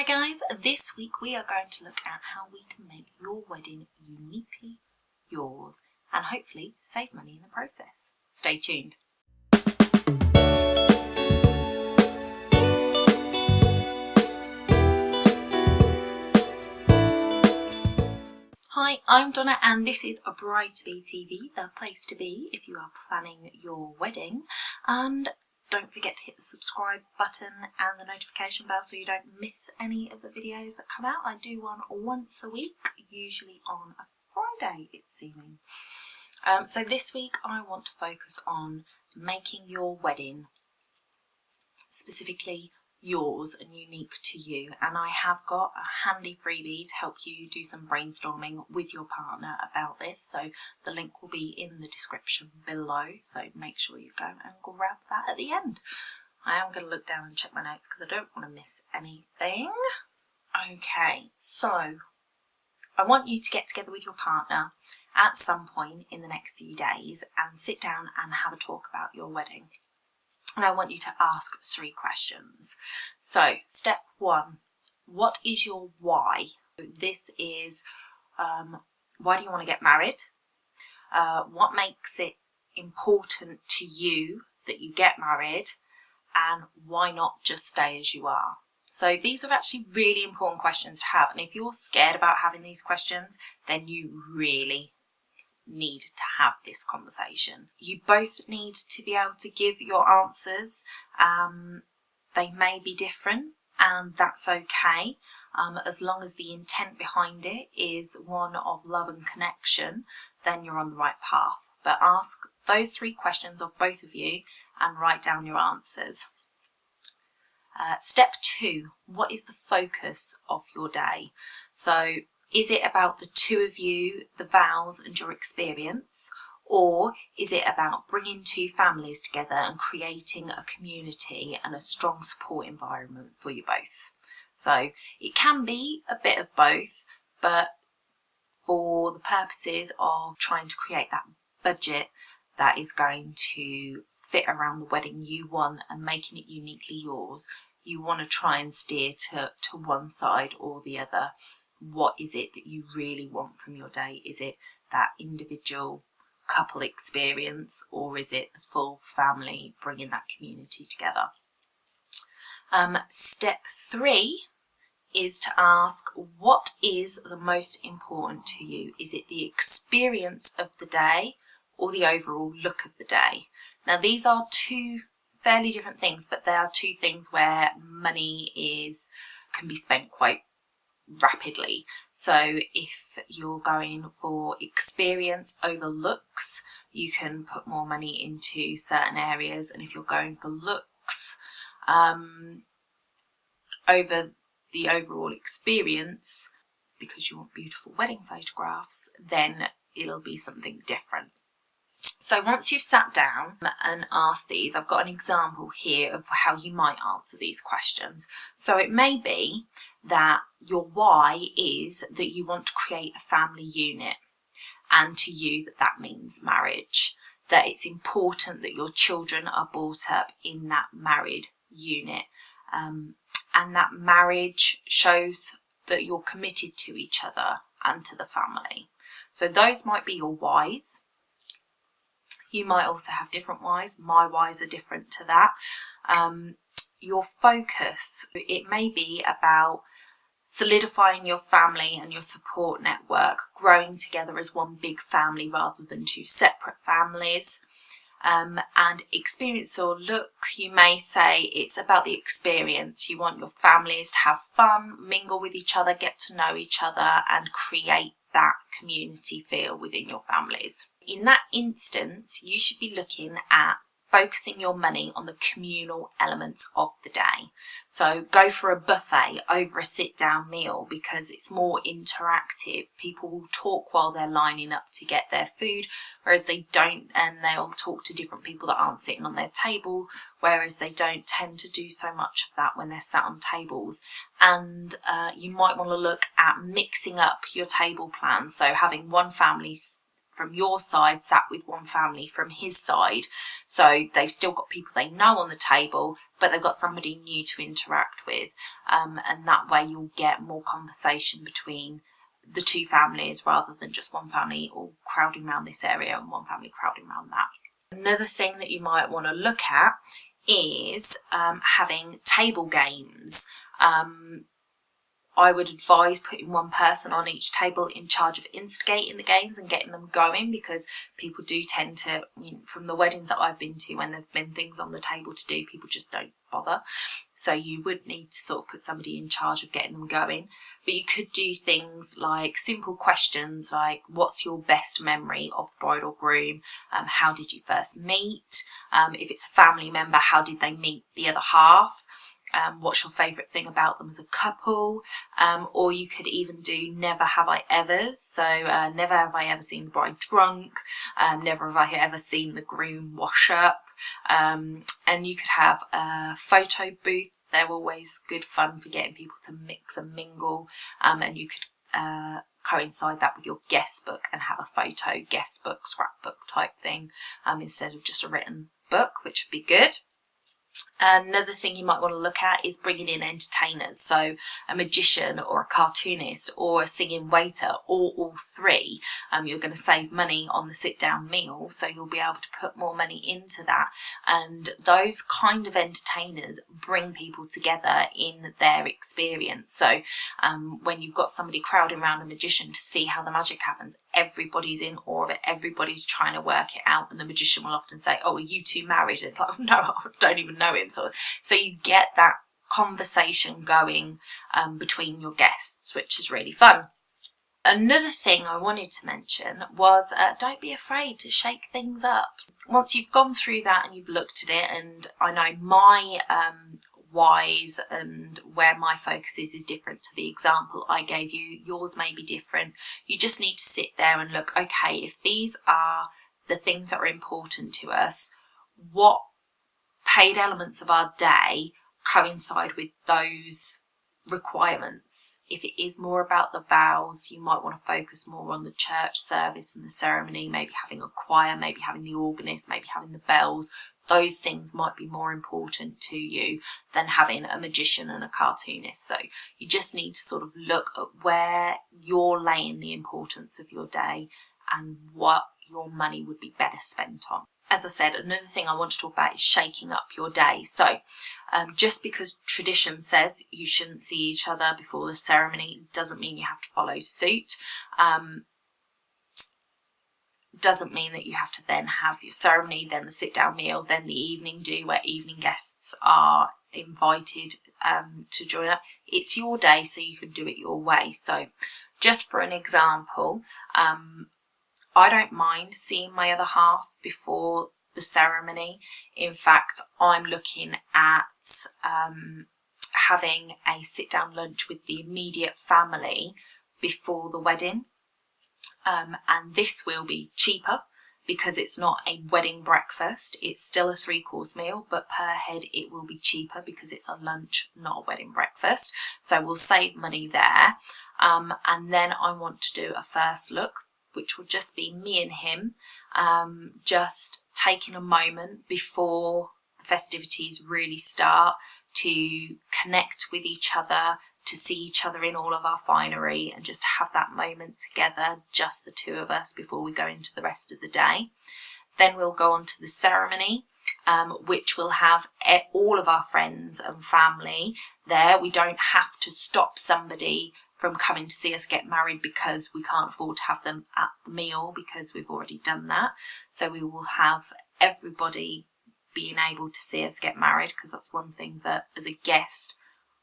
guys, this week we are going to look at how we can make your wedding uniquely yours and hopefully save money in the process. Stay tuned. Hi, I'm Donna and this is a Bride-to-be TV, the place to be if you are planning your wedding. And don't forget to hit the subscribe button and the notification bell so you don't miss any of the videos that come out. I do one once a week, usually on a Friday it's seeming. So this week I want to focus on making your wedding specifically yours and unique to you, and I have got a handy freebie to help you do some brainstorming with your partner about this, so the link will be in the description below, so make sure you go and grab that at the end. I am going to look down and check my notes because I don't want to miss anything. Okay, so I want you to get together with your partner at some point in the next few days and sit down and have a talk about your wedding. And I want you to ask 3 questions. So, step 1, what is your why? This is, why do you want to get married? What makes it important to you that you get married? And why not just stay as you are? So these are actually really important questions to have. And if you're scared about having these questions, then you really need to have this conversation. You both need to be able to give your answers. They may be different and that's okay, as long as the intent behind it is one of love and connection, then you're on the right path. But ask those 3 questions of both of you and write down your answers. Step 2, what is the focus of your day? So is it about the 2 of you, the vows and your experience? Or is it about bringing 2 families together and creating a community and a strong support environment for you both? So it can be a bit of both, but for the purposes of trying to create that budget that is going to fit around the wedding you want and making it uniquely yours, you want to try and steer to one side or the other. What is it that you really want from your day? Is it that individual couple experience, or is it the full family bringing that community together? Step 3 is to ask, what is the most important to you? Is it the experience of the day or the overall look of the day? Now these are 2 fairly different things, but they are 2 things where money can be spent quite rapidly. So if you're going for experience over looks, you can put more money into certain areas, and if you're going for looks over the overall experience because you want beautiful wedding photographs, then it'll be something different. So once you've sat down and asked these, I've got an example here of how you might answer these questions. So it may be that your why is that you want to create a family unit, and to you that means marriage, that it's important that your children are brought up in that married unit, and that marriage shows that you're committed to each other and to the family. So those might be your whys. You might also have different whys. My whys are different to that. Your focus, it may be about solidifying your family and your support network, growing together as one big family rather than 2 separate families. And experience or look, you may say it's about the experience. You want your families to have fun, mingle with each other, get to know each other and create that community feel within your families. In that instance, you should be looking at focusing your money on the communal elements of the day. So go for a buffet over a sit-down meal because it's more interactive. People will talk while they're lining up to get their food, whereas they don't, and they'll talk to different people that aren't sitting on their table, whereas they don't tend to do so much of that when they're sat on tables. And you might want to look at mixing up your table plans, so having one family from your side sat with one family from his side. So they've still got people they know on the table, but they've got somebody new to interact with. And that way you'll get more conversation between the two families rather than just one family all crowding around this area and one family crowding around that. Another thing that you might want to look at is having table games. I would advise putting one person on each table in charge of instigating the games and getting them going, because people do tend to, from the weddings that I've been to, when there've been things on the table to do, people just don't bother. So you would need to sort of put somebody in charge of getting them going. But you could do things like simple questions like, what's your best memory of the bride or groom? How did you first meet? If it's a family member, how did they meet the other half? What's your favourite thing about them as a couple? Or you could even do never have I ever's. So never have I ever seen the bride drunk. Never have I ever seen the groom wash up. And you could have a photo booth. They're always good fun for getting people to mix and mingle. And you could coincide that with your guest book and have a photo guest book, scrapbook type thing, instead of just a written book, which would be good. Another thing you might want to look at is bringing in entertainers, so a magician or a cartoonist or a singing waiter, or all three. You're going to save money on the sit down meal, so you'll be able to put more money into that, and those kind of entertainers bring people together in their experience. So when you've got somebody crowding around a magician to see how the magic happens, everybody's in awe of it, everybody's trying to work it out, and the magician will often say, oh, are you two married? And it's like, oh, no, I don't even know him. So you get that conversation going between your guests, which is really fun. Another thing I wanted to mention was don't be afraid to shake things up. Once you've gone through that and you've looked at it, and I know my whys and where my focus is different to the example I gave you, yours may be different. You just need to sit there and look, okay, if these are the things that are important to us, what paid elements of our day coincide with those requirements? If it is more about the vows, you might want to focus more on the church service and the ceremony, maybe having a choir, maybe having the organist, maybe having the bells. Those things might be more important to you than having a magician and a cartoonist. So you just need to sort of look at where you're laying the importance of your day and what your money would be better spent on. As I said, another thing I want to talk about is shaking up your day. So just because tradition says you shouldn't see each other before the ceremony doesn't mean you have to follow suit. Doesn't mean that you have to then have your ceremony, then the sit down meal, then the evening do, where evening guests are invited to join up. It's your day, so you can do it your way. So just for an example, I don't mind seeing my other half before the ceremony. In fact, I'm looking at having a sit-down lunch with the immediate family before the wedding. And this will be cheaper because it's not a wedding breakfast. It's still a 3-course meal, but per head it will be cheaper because it's a lunch, not a wedding breakfast. So we'll save money there. And then I want to do a first look, which will just be me and him, just taking a moment before the festivities really start to connect with each other, to see each other in all of our finery, and just have that moment together, just the two of us, before we go into the rest of the day. Then we'll go on to the ceremony, which will have all of our friends and family there. We don't have to stop somebody from coming to see us get married because we can't afford to have them at the meal, because we've already done that. So we will have everybody being able to see us get married, because that's one thing that as a guest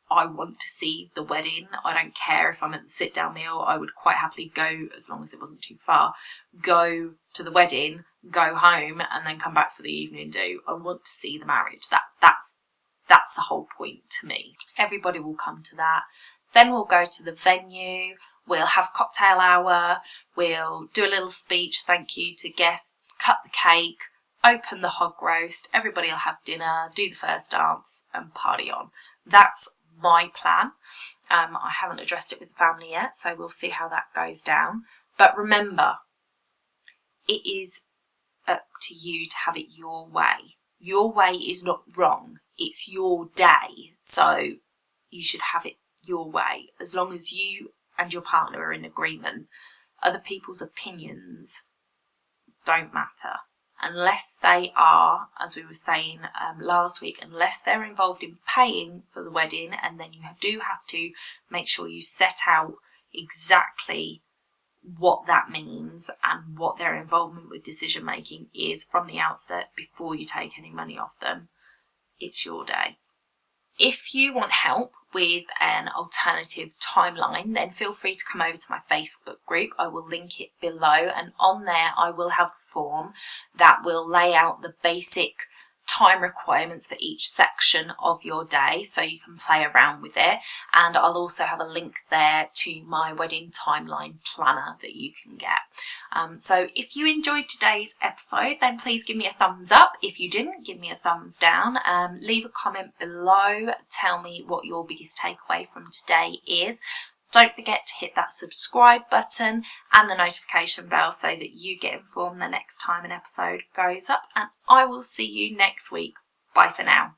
I want to see the wedding. I don't care if I'm at the sit down meal. I would quite happily go, as long as it wasn't too far, go to the wedding, go home and then come back for the evening do. I want to see the marriage. That's the whole point to me. Everybody will come to that. Then we'll go to the venue, we'll have cocktail hour, we'll do a little speech, thank you to guests, cut the cake, open the hog roast, everybody will have dinner, do the first dance and party on. That's my plan. I haven't addressed it with the family yet, so we'll see how that goes down. But remember, it is up to you to have it your way. Your way is not wrong. It's your day. So you should have it your way, as long as you and your partner are in agreement. Other people's opinions don't matter. Unless they are, as we were saying last week, unless they're involved in paying for the wedding, and then you do have to make sure you set out exactly what that means and what their involvement with decision making is from the outset before you take any money off them. It's your day. If you want help with an alternative timeline, then feel free to come over to my Facebook group. I will link it below, and on there I will have a form that will lay out the basic time requirements for each section of your day, so you can play around with it. And I'll also have a link there to my wedding timeline planner that you can get. So if you enjoyed today's episode, then please give me a thumbs up. If you didn't, give me a thumbs down. Leave a comment below. Tell me what your biggest takeaway from today is. Don't forget to hit that subscribe button and the notification bell so that you get informed the next time an episode goes up. And I will see you next week. Bye for now.